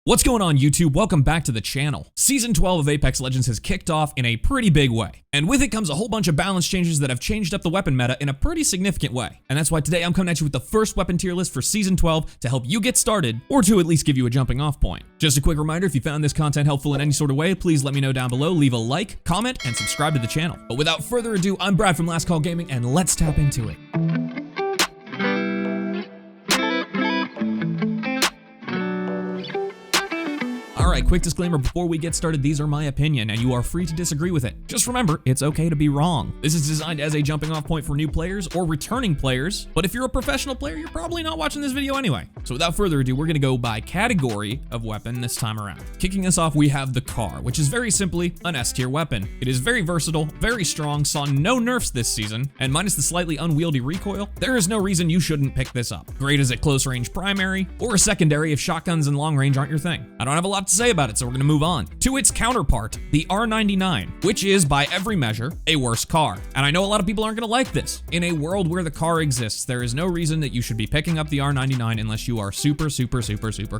What's going on, YouTube? Welcome back to the channel. Season 12 of Apex Legends has kicked off in a pretty big way, and with it comes a whole bunch of balance changes that have changed up the weapon meta in a pretty significant way. And that's why today I'm coming at you with the first weapon tier list for Season 12 to help you get started, or to at least give you a jumping off point. Just a quick reminder, if you found this content helpful in any sort of way, please let me know down below, leave a like, comment, and subscribe to the channel. But without further ado, I'm Brad from Last Call Gaming, and let's tap into it. Alright, quick disclaimer before we get started, these are my opinion and you are free to disagree with it. Just remember, it's okay to be wrong. This is designed as a jumping off point for new players or returning players, but if you're a professional player, you're probably not watching this video anyway. So without further ado, we're gonna go by category of weapon this time around. Kicking us off, we have the CAR, which is very simply an S tier weapon. It is very versatile, very strong, saw no nerfs this season, and minus the slightly unwieldy recoil, there is no reason you shouldn't pick this up. Great as a close range primary, or a secondary if shotguns and long range aren't your thing. I don't have a lot to say about it, so we're gonna move on to its counterpart, the R99, which is by every measure a worse CAR. And I know a lot of people aren't gonna like this. In a world where the CAR exists, there is no reason that you should be picking up the R99 unless you are super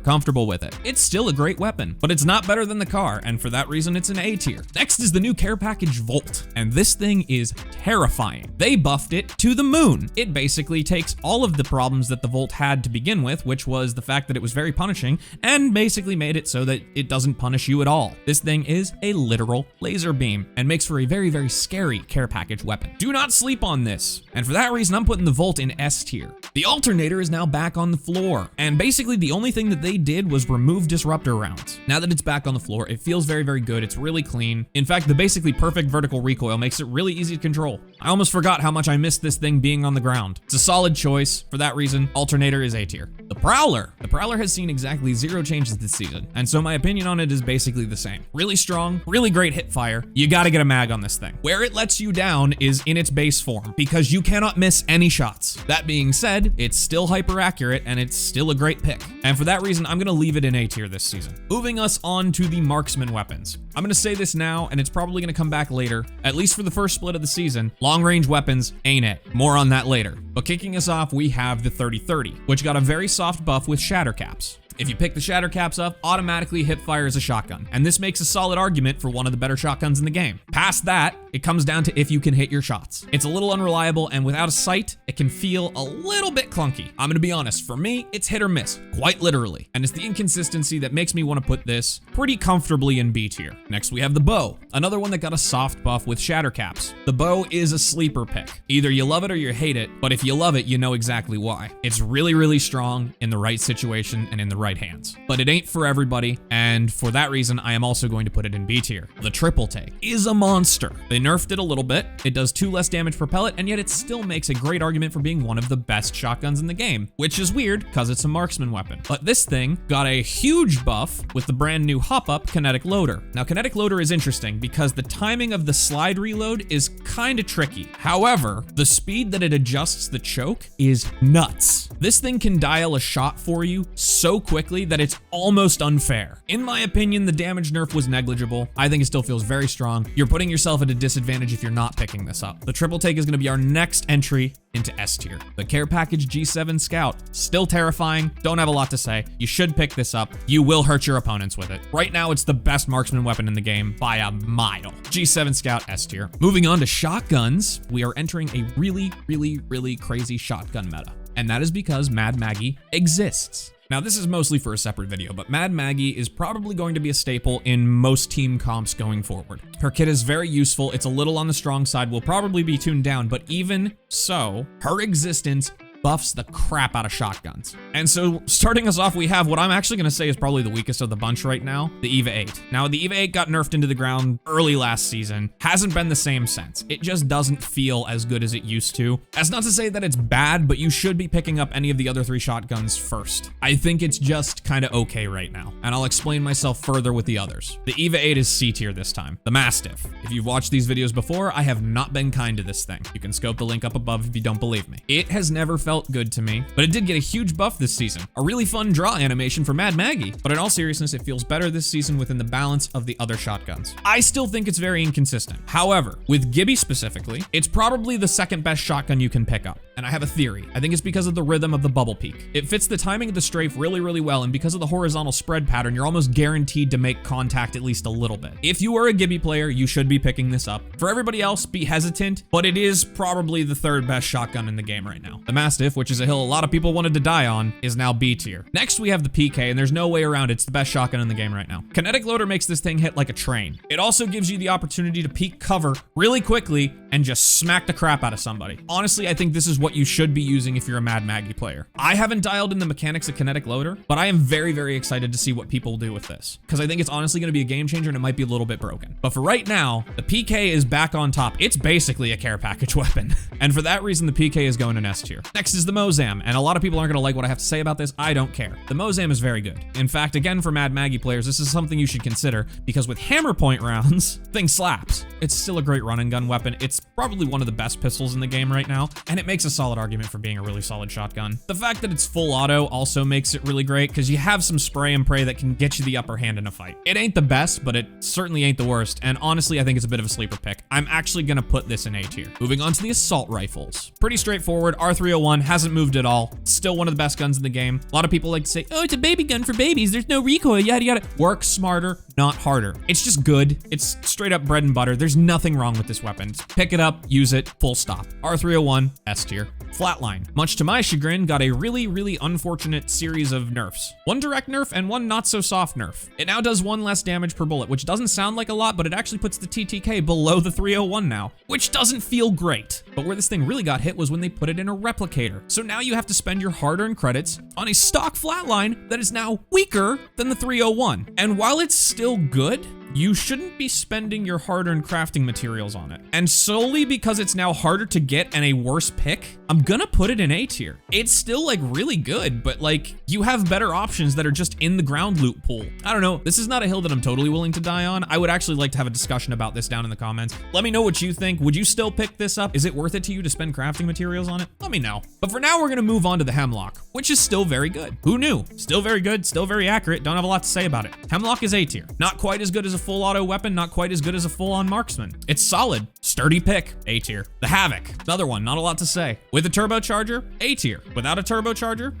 comfortable with it. It's still a great weapon, but it's not better than the CAR, and for that reason it's an A tier. Next is the new care package Volt, and this thing is terrifying. They buffed it to the moon. It basically takes all of the problems that the Volt had to begin with, which was the fact that it was very punishing, and basically made it so that it doesn't punish you at all. This thing is a literal laser beam and makes for a very scary care package weapon. Do not sleep on this. And for that reason, I'm putting the Volt in S tier. The alternator is now back on the floor, and basically the only thing that they did was remove disruptor rounds. Now that it's back on the floor, it feels very good. It's really clean. In fact, the basically perfect vertical recoil makes it really easy to control. I almost forgot how much I missed this thing being on the ground. It's a solid choice. For that reason, alternator is A tier. The Prowler. The Prowler has seen exactly 0 changes this season, and so my opinion on it is basically the same. Really strong, really great hip fire. You gotta get a mag on this thing. Where it lets you down is in its base form, because you cannot miss any shots. That being said, it's still hyper accurate and it's still a great pick. And for that reason, I'm gonna leave it in A tier this season. Moving us on to the Marksman weapons. I'm gonna say this now, and it's probably gonna come back later, at least for the first split of the season. Long range weapons ain't it. More on that later. But kicking us off, we have the 30-30, which got a very soft buff with shatter caps. If you pick the shatter caps up, automatically hip fire is a shotgun, and this makes a solid argument for one of the better shotguns in the game. Past that, it comes down to if you can hit your shots. It's a little unreliable, and without a sight, it can feel a little bit clunky. I'm gonna be honest, for me, it's hit or miss, quite literally, and it's the inconsistency that makes me want to put this pretty comfortably in B tier. Next, we have the bow, another one that got a soft buff with shatter caps. The bow is a sleeper pick. Either you love it or you hate it, but if you love it, you know exactly why. It's really strong in the right situation and in the right hands. But it ain't for everybody, and for that reason, I am also going to put it in B tier. The triple take is a monster. They nerfed it a little bit. It does 2 less damage per pellet, and yet it still makes a great argument for being one of the best shotguns in the game, which is weird because it's a marksman weapon. But this thing got a huge buff with the brand new hop-up kinetic loader. Now, kinetic loader is interesting because the timing of the slide reload is kind of tricky. However, the speed that it adjusts the choke is nuts. This thing can dial a shot for you so quickly that it's almost unfair. In my opinion, the damage nerf was negligible. I think it still feels very strong. You're putting yourself at a disadvantage if you're not picking this up. The triple take is going to be our next entry into S tier. The care package G7 Scout, still terrifying. Don't have a lot to say. You should pick this up. You will hurt your opponents with it. Right now, it's the best marksman weapon in the game by a mile. G7 Scout S tier. Moving on to shotguns, we are entering a really crazy shotgun meta. And that is because Mad Maggie exists. Now, this is mostly for a separate video, but Mad Maggie is probably going to be a staple in most team comps going forward. Her kit is very useful. It's a little on the strong side, will probably be tuned down, but even so, her existence buffs the crap out of shotguns. And so starting us off, we have what I'm actually gonna say is probably the weakest of the bunch right now, the EVA 8. Now, the EVA 8 got nerfed into the ground early last season, hasn't been the same since. It just doesn't feel as good as it used to. That's not to say that it's bad, but you should be picking up any of the other 3 shotguns first. I think it's just kind of okay right now, and I'll explain myself further with the others. The EVA 8 is C tier this time. The Mastiff. If you've watched these videos before, I have not been kind to this thing. You can scope the link up above if you don't believe me. It has never felt good to me, but it did get a huge buff this season. A really fun draw animation for Mad Maggie, but in all seriousness, it feels better this season within the balance of the other shotguns. I still think it's very inconsistent. However, with Gibby specifically, it's probably the second best shotgun you can pick up. and I have a theory. I think it's because of the rhythm of the bubble peak. It fits the timing of the strafe really, really well, and because of the horizontal spread pattern, you're almost guaranteed to make contact at least a little bit. If you are a Gibby player, you should be picking this up. For everybody else, be hesitant, but it is probably the third best shotgun in the game right now. The Mastiff, which is a hill a lot of people wanted to die on, is now B tier. Next, we have the PK, and there's no way around it. It's the best shotgun in the game right now. Kinetic loader makes this thing hit like a train. It also gives you the opportunity to peek cover really quickly and just smack the crap out of somebody. Honestly, I think this is what you should be using if you're a Mad Maggie player. I haven't dialed in the mechanics of kinetic loader, but I am very, very excited to see what people do with this, because I think it's honestly going to be a game changer and it might be a little bit broken. But for right now, the PK is back on top. It's basically a care package weapon. And for that reason, the PK is going in S tier. Next is the Mozam, and a lot of people aren't going to like what I have to say about this. I don't care. The Mozam is very good. In fact, again, for Mad Maggie players, this is something you should consider, because with hammer point rounds, thing slaps. It's still a great run and gun weapon. It's probably one of the best pistols in the game right now, and it makes a solid argument for being a really solid shotgun. The fact that it's full auto also makes it really great, because you have some spray and pray that can get you the upper hand in a fight. It ain't the best, but it certainly ain't the worst, and honestly, I think it's a bit of a sleeper pick. I'm actually gonna put this in A tier. Moving on to the assault rifles. Pretty straightforward. R301 hasn't moved at all. Still one of the best guns in the game. A lot of people like to say, oh, it's a baby gun for babies. There's no recoil, yada yada. Work smarter, not harder. It's just good. It's straight up bread and butter. There's nothing wrong with this weapon. Pick it up, use it, full stop. R301, S tier. Flatline, much to my chagrin, got a really, really unfortunate series of nerfs. One direct nerf and one not so soft nerf. It now does one less damage per bullet, which doesn't sound like a lot, but it actually puts the TTK below the 301 now, which doesn't feel great. But where this thing really got hit was when they put it in a replicator. So now you have to spend your hard-earned credits on a stock flatline that is now weaker than the 301. And while it's still good, you shouldn't be spending your hard-earned crafting materials on it. And solely because it's now harder to get and a worse pick, I'm gonna put it in A tier. It's still like really good, but like you have better options that are just in the ground loot pool. I don't know, this is not a hill that I'm totally willing to die on. I would actually like to have a discussion about this down in the comments. Let me know what you think. Would you still pick this up? Is it worth it to you to spend crafting materials on it? Let me know. But for now, we're gonna move on to the Hemlock, which is still very good. Who knew? Still very good, still very accurate. Don't have a lot to say about it. Hemlock is A tier. Not quite as good as a full auto weapon, not quite as good as a full-on Marksman. It's solid, sturdy pick, A tier. The Havoc, another one, not a lot to say. With a turbocharger, A tier. Without a turbocharger,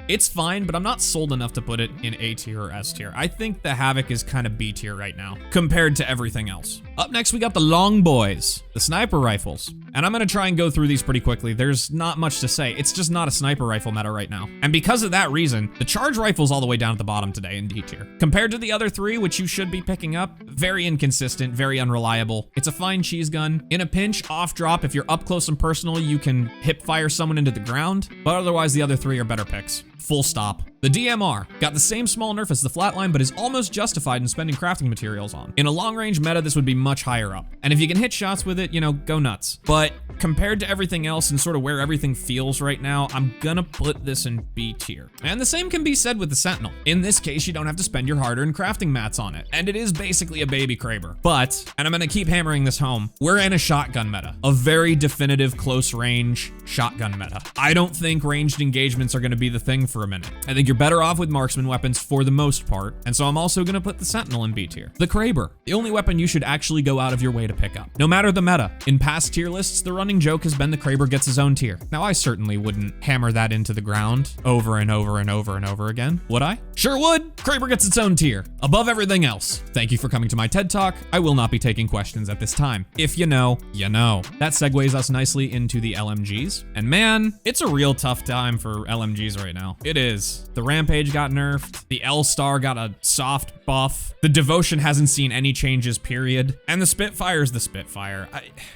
it's fine, but I'm not sold enough to put it in A tier or S tier. I think the Havoc is kind of B tier right now, compared to everything else. Up next, we got the Long Boys, the sniper rifles. And I'm gonna try and go through these pretty quickly. There's not much to say. It's just not a sniper rifle meta right now. And because of that reason, the charge rifle's all the way down at the bottom today in D tier. Compared to the other three, which you should be picking up, very inconsistent, very unreliable. It's a fine cheese gun. In a pinch, off drop, if you're up close and personal, you can hip fire someone into the ground, but otherwise the other three are better picks. Full stop. The DMR got the same small nerf as the flatline, but is almost justified in spending crafting materials on. In a long range meta, this would be much higher up. And if you can hit shots with it, you know, go nuts. But compared to everything else and sort of where everything feels right now, I'm gonna put this in B tier. And the same can be said with the Sentinel. In this case, you don't have to spend your hard-earned crafting mats on it. And it is basically a baby Kraber. But, and I'm gonna keep hammering this home, we're in a shotgun meta. A very definitive close range shotgun meta. I don't think ranged engagements are gonna be the thing for a minute. I think you're better off with marksman weapons for the most part, and so I'm also gonna put the Sentinel in B tier. The Kraber, the only weapon you should actually go out of your way to pick up. No matter the meta. In past tier lists, the running joke has been the Kraber gets his own tier. Now, I certainly wouldn't hammer that into the ground over and over and over and over again, would I? Sure would. Kraber gets its own tier, above everything else. Thank you for coming to my TED Talk. I will not be taking questions at this time. If you know, you know. That segues us nicely into the LMGs. And man, it's a real tough time for LMGs right now. It is. The Rampage got nerfed. The L-Star got a soft buff. The Devotion hasn't seen any changes, period. And the Spitfire's the Spitfire.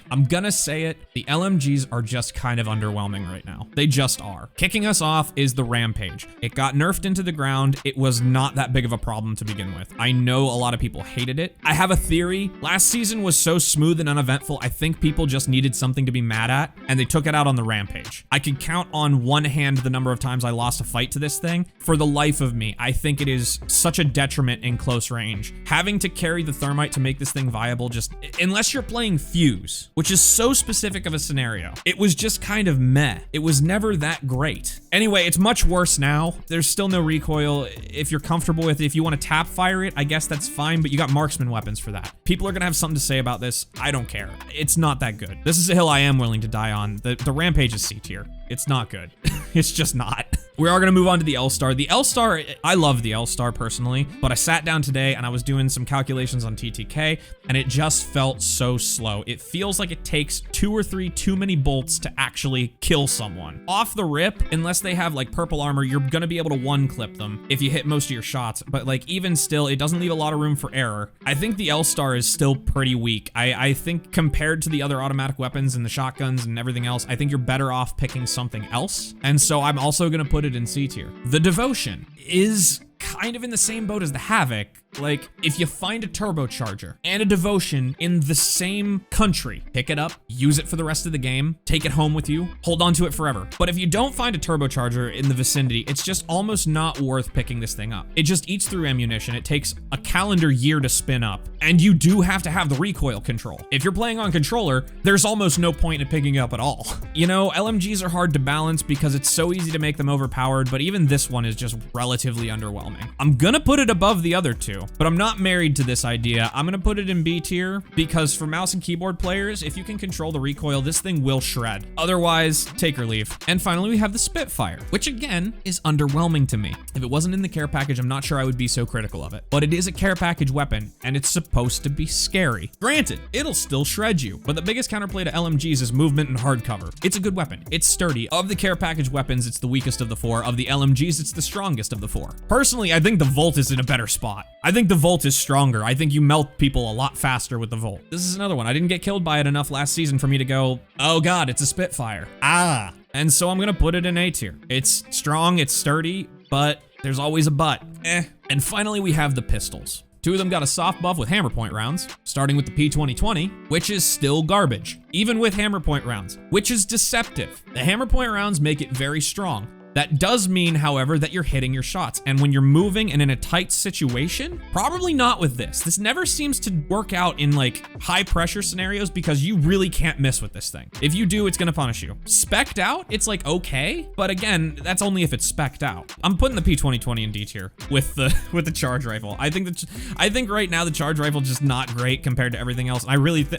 I'm gonna say it. The LMGs are just kind of underwhelming right now. They just are. Kicking us off is the Rampage. It got nerfed into the ground. It was not that big of a problem to begin with. I know a lot of people hated it. I have a theory. Last season was so smooth and uneventful, I think people just needed something to be mad at, and they took it out on the Rampage. I could count on one hand the number of times I lost a fight to this thing. For the life of me, I think it is such a detriment in close range. Having to carry the thermite to make this thing viable, just unless you're playing Fuse, which is so specific of a scenario, it was just kind of meh. It was never that great. Anyway, it's much worse now. There's still no recoil. if you're comfortable with it. If you want to tap fire it, I guess that's fine, but you got marksman weapons for that. People are gonna have something to say about this. I don't care. It's not that good. This is a hill I am willing to die on. The Rampage is C tier. It's not good. It's just not. We are gonna move on to the L-Star. The L-Star, I love the L-Star personally, but I sat down today and I was doing some calculations on TTK and it just felt so slow. It feels like it takes 2 or 3 too many bolts to actually kill someone. Off the rip, unless they have like purple armor, you're gonna be able to one clip them if you hit most of your shots, but like even still, it doesn't leave a lot of room for error. I think the L-Star is still pretty weak. I think compared to the other automatic weapons and the shotguns and everything else, I think you're better off picking something else. And so I'm also gonna put it in C tier. The Devotion is kind of in the same boat as the Havoc. Like, if you find a turbocharger and a Devotion in the same country, pick it up, use it for the rest of the game, take it home with you, hold on to it forever. But if you don't find a turbocharger in the vicinity, it's just almost not worth picking this thing up. It just eats through ammunition. It takes a calendar year to spin up, and you do have to have the recoil control. If you're playing on controller, there's almost no point in picking it up at all. You know, LMGs are hard to balance because it's so easy to make them overpowered, but even this one is just relatively underwhelming. I'm gonna put it above the other two, but I'm not married to this idea. I'm gonna put it in B tier because for mouse and keyboard players, if you can control the recoil, this thing will shred. Otherwise, take or leave. And finally, we have the Spitfire, which again is underwhelming to me. If it wasn't in the care package, I'm not sure I would be so critical of it. But it is a care package weapon, and it's supposed to be scary. Granted, it'll still shred you, but the biggest counterplay to LMGs is movement and hardcover. It's a good weapon. It's sturdy. Of the care package weapons, it's the weakest of the 4. Of the LMGs, it's the strongest of the 4. Personally, I think the Volt is in a better spot. I think the Volt is stronger. I think you melt people a lot faster with the Volt. This is another one. I didn't get killed by it enough last season for me to go, oh God, it's a Spitfire. Ah. And so I'm gonna put it in A tier. It's strong, it's sturdy, but there's always a but. And finally, we have the pistols. 2 of them got a soft buff with hammer point rounds, starting with the P2020, which is still garbage, even with hammer point rounds, which is deceptive. The hammer point rounds make it very strong. That does mean, however, that you're hitting your shots. And when you're moving and in a tight situation, probably not with this. This never seems to work out in like high pressure scenarios because you really can't miss with this thing. If you do, it's gonna punish you. Spec'd out, it's like okay, but again, that's only if it's spec'd out. I'm putting the P2020 in D tier with the charge rifle. I think right now the charge rifle just not great compared to everything else. And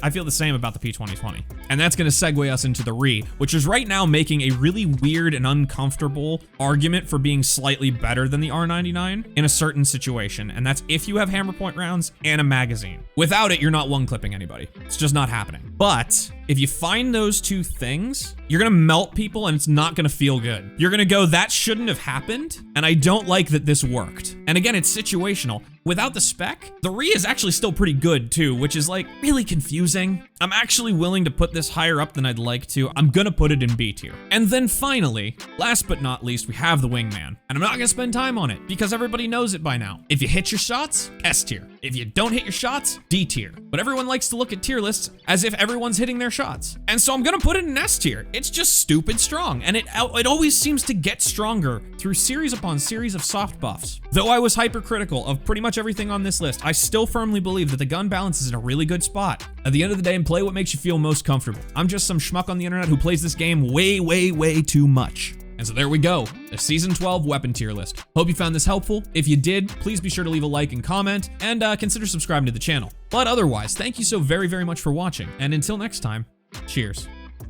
I feel the same about the P2020. And that's gonna segue us into the Re, which is right now making a really weird and uncomfortable argument for being slightly better than the R99 in a certain situation, and that's if you have hammer point rounds and a magazine. Without it, you're not one clipping anybody. It's just not happening. But if you find those 2 things, you're gonna melt people and it's not gonna feel good. You're gonna go, that shouldn't have happened, and I don't like that this worked. And again, it's situational. Without the spec, the Re is actually still pretty good too, which is like really confusing. I'm actually willing to put this higher up than I'd like to. I'm gonna put it in B tier. And then finally, last but not least, we have the Wingman. And I'm not gonna spend time on it because everybody knows it by now. If you hit your shots, S tier. If you don't hit your shots, D tier. But everyone likes to look at tier lists as if everyone's hitting their shots. And so I'm gonna put it in S tier. It's just stupid strong, and it always seems to get stronger through series upon series of soft buffs. Though I was hypercritical of pretty much everything on this list, I still firmly believe that the gun balance is in a really good spot. At the end of the day, play what makes you feel most comfortable. I'm just some schmuck on the internet who plays this game way, way, way too much. And so there we go, the Season 12 weapon tier list. Hope you found this helpful. If you did, please be sure to leave a like and comment, and consider subscribing to the channel. But otherwise, thank you so very, very much for watching, and until next time, cheers.